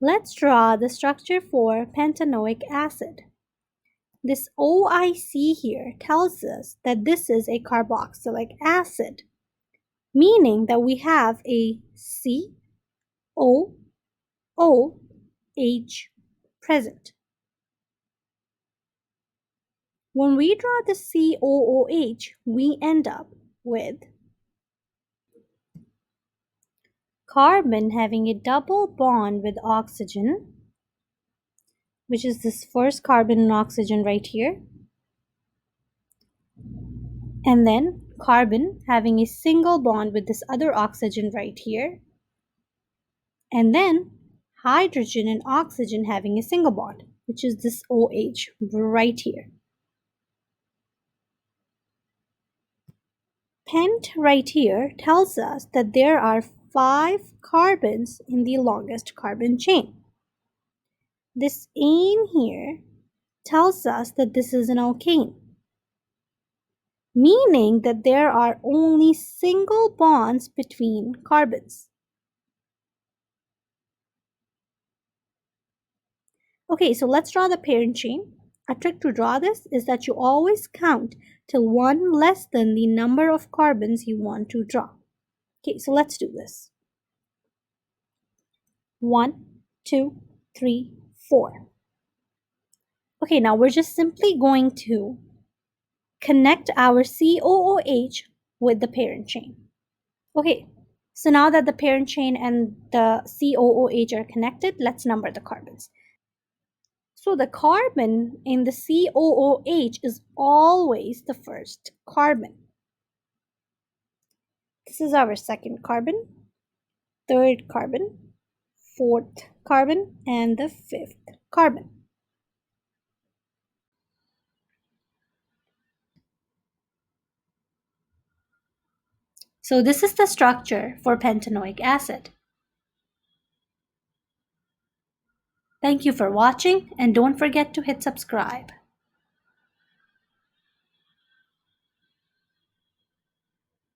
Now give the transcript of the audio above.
Let's draw the structure for pentanoic acid. This OIC here tells us that this is a carboxylic acid, meaning that we have a COOH present. When we draw the COOH, we end up with carbon having a double bond with oxygen, which is this first carbon and oxygen right here, and then carbon having a single bond with this other oxygen right here, and then hydrogen and oxygen having a single bond, which is this OH right here. Pent right here tells us that there are 5 carbons in the longest carbon chain. This ane here tells us that this is an alkane, meaning that there are only single bonds between carbons. Okay, so let's draw the parent chain. A trick to draw this is that you always count till one less than the number of carbons you want to draw. Okay, so let's do this. 1, 2, 3, 4. Okay, now we're just simply going to connect our COOH with the parent chain. Okay, so now that the parent chain and the COOH are connected, let's number the carbons. So the carbon in the COOH is always the first carbon. This is our second carbon, third carbon, fourth carbon, and the fifth carbon. So this is the structure for pentanoic acid. Thank you for watching, and don't forget to hit subscribe.